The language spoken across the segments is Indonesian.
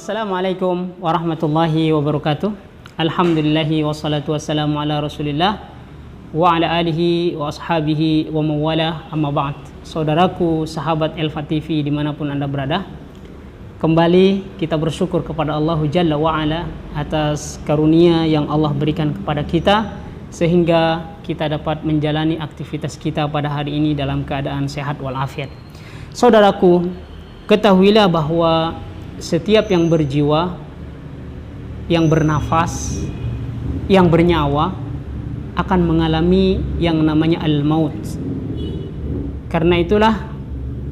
Assalamualaikum warahmatullahi wabarakatuh. Alhamdulillahi wassalatu wassalamu ala rasulillah wa ala alihi wa ashabihi wa mawala, amma ba'd. Saudaraku, sahabat Elfa TV dimanapun Anda berada, kembali kita bersyukur kepada Allah Jalla wa'ala atas karunia yang Allah berikan kepada kita, sehingga kita dapat menjalani aktivitas kita pada hari ini dalam keadaan sehat walafiat. Saudaraku, ketahuilah bahwa setiap yang berjiwa, yang bernafas, yang bernyawa akan mengalami yang namanya al-maut. Karena itulah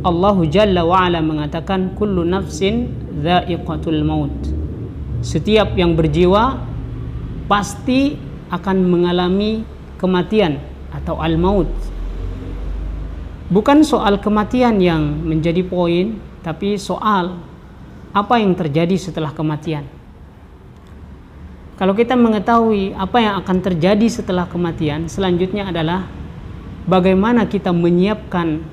Allah Jalla wa'ala mengatakan kullu nafsin dha'iqatul maut. Setiap yang berjiwa pasti akan mengalami kematian atau al-maut. Bukan soal kematian yang menjadi poin, tapi soal apa yang terjadi setelah kematian. Kalau kita mengetahui apa yang akan terjadi setelah kematian, selanjutnya adalah bagaimana kita menyiapkan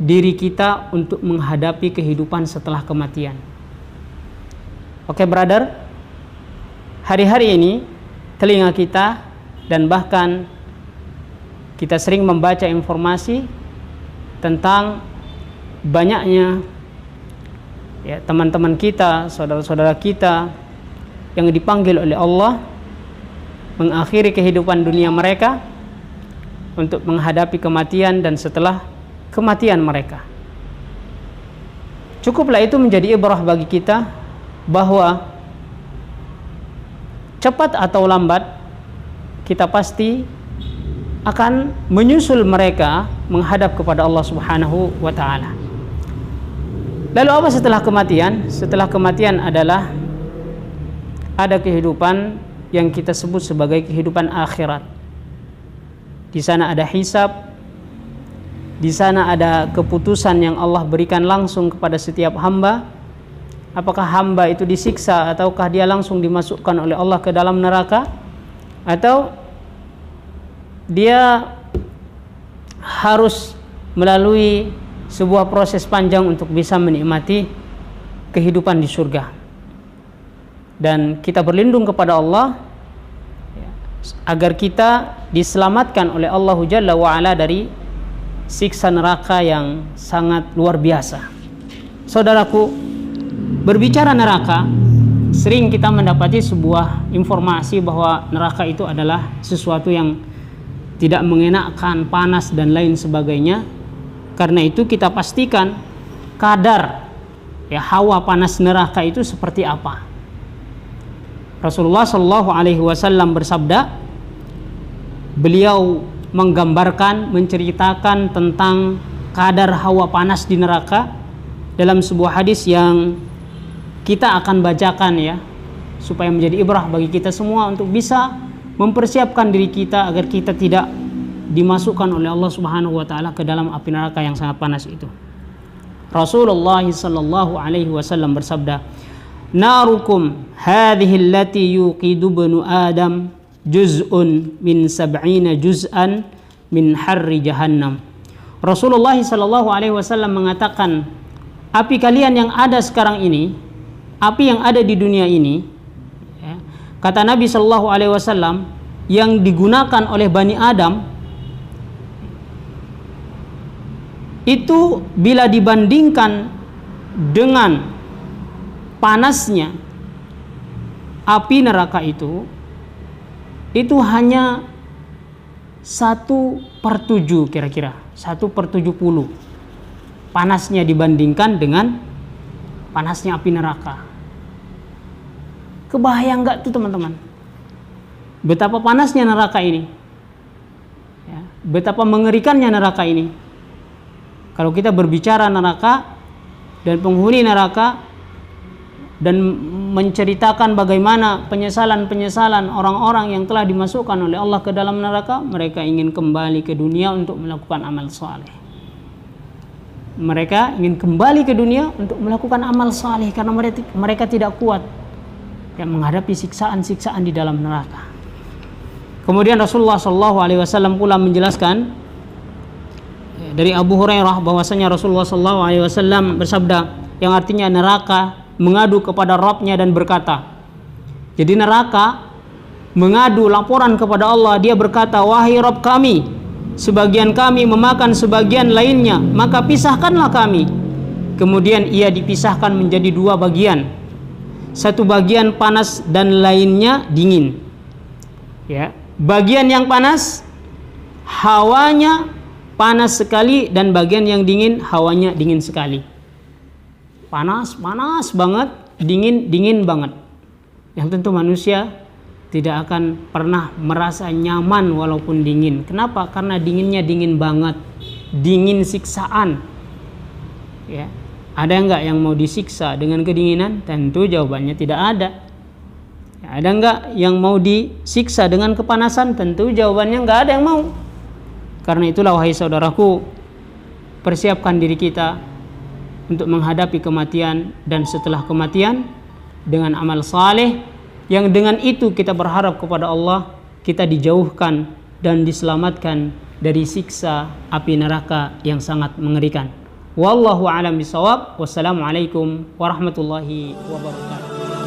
diri kita untuk menghadapi kehidupan setelah kematian. Oke, brother, hari-hari ini telinga kita dan bahkan kita sering membaca informasi tentang banyaknya teman-teman kita, saudara-saudara kita yang dipanggil oleh Allah mengakhiri kehidupan dunia mereka untuk menghadapi kematian dan setelah kematian mereka. Cukuplah itu menjadi ibrah bagi kita bahwa cepat atau lambat kita pasti akan menyusul mereka menghadap kepada Allah Subhanahu wa ta'ala. Lalu apa setelah kematian? Setelah kematian adalah ada kehidupan yang kita sebut sebagai kehidupan akhirat. Di sana ada hisab, di sana ada keputusan yang Allah berikan langsung kepada setiap hamba. Apakah hamba itu disiksa ataukah dia langsung dimasukkan oleh Allah ke dalam neraka, atau dia harus melalui sebuah proses panjang untuk bisa menikmati kehidupan di surga. Dan kita berlindung kepada Allah agar kita diselamatkan oleh Allah Jalla wa'ala dari siksa neraka yang sangat luar biasa. Saudaraku, berbicara neraka, sering kita mendapati sebuah informasi bahwa neraka itu adalah sesuatu yang tidak mengenakan, panas dan lain sebagainya. Karena itu kita pastikan kadar hawa panas neraka itu seperti apa. Rasulullah Shallallahu Alaihi Wasallam bersabda, beliau menggambarkan, menceritakan tentang kadar hawa panas di neraka dalam sebuah hadis yang kita akan bacakan supaya menjadi ibrah bagi kita semua untuk bisa mempersiapkan diri kita agar kita tidak dimasukkan oleh Allah Subhanahu wa taala ke dalam api neraka yang sangat panas itu. Rasulullah sallallahu alaihi wasallam bersabda, "Narukum hadhihi allati yuqidu banu Adam juz'un min 70 juz'an min harri jahannam." Rasulullah sallallahu alaihi wasallam mengatakan, api kalian yang ada sekarang ini, api yang ada di dunia ini, kata Nabi sallallahu alaihi wasallam, yang digunakan oleh Bani Adam itu bila dibandingkan dengan panasnya api neraka itu hanya 1/7 kira-kira 1/70 panasnya dibandingkan dengan panasnya api neraka. Kebayang nggak tuh teman-teman betapa panasnya neraka ini, betapa mengerikannya neraka ini. Kalau kita berbicara neraka dan penghuni neraka dan menceritakan bagaimana penyesalan-penyesalan orang-orang yang telah dimasukkan oleh Allah ke dalam neraka, mereka ingin kembali ke dunia untuk melakukan amal saleh. Mereka ingin kembali ke dunia untuk melakukan amal saleh karena mereka tidak kuat menghadapi siksaan-siksaan di dalam neraka. Kemudian Rasulullah SAW pula menjelaskan dari Abu Hurairah bahwasanya Rasulullah SAW bersabda, yang artinya neraka mengadu kepada Rabbnya dan berkata, jadi neraka mengadu laporan kepada Allah, dia berkata, wahai Rabb kami, sebagian kami memakan sebagian lainnya, maka pisahkanlah kami. Kemudian ia dipisahkan menjadi dua bagian, satu bagian panas dan lainnya dingin. Ya, bagian yang panas hawanya panas sekali, dan bagian yang dingin hawanya dingin sekali. Panas banget, dingin banget. Yang tentu manusia tidak akan pernah merasa nyaman walaupun dingin. Kenapa? Karena dinginnya dingin banget, dingin siksaan. Ya, ada enggak yang mau disiksa dengan kedinginan? Tentu jawabannya tidak ada. Ya, ada enggak yang mau disiksa dengan kepanasan? Tentu jawabannya enggak ada yang mau. Karena itulah wahai saudaraku, persiapkan diri kita untuk menghadapi kematian dan setelah kematian dengan amal saleh, yang dengan itu kita berharap kepada Allah kita dijauhkan dan diselamatkan dari siksa api neraka yang sangat mengerikan. Wallahu a'lam bishawab. Wassalamualaikum warahmatullahi wabarakatuh.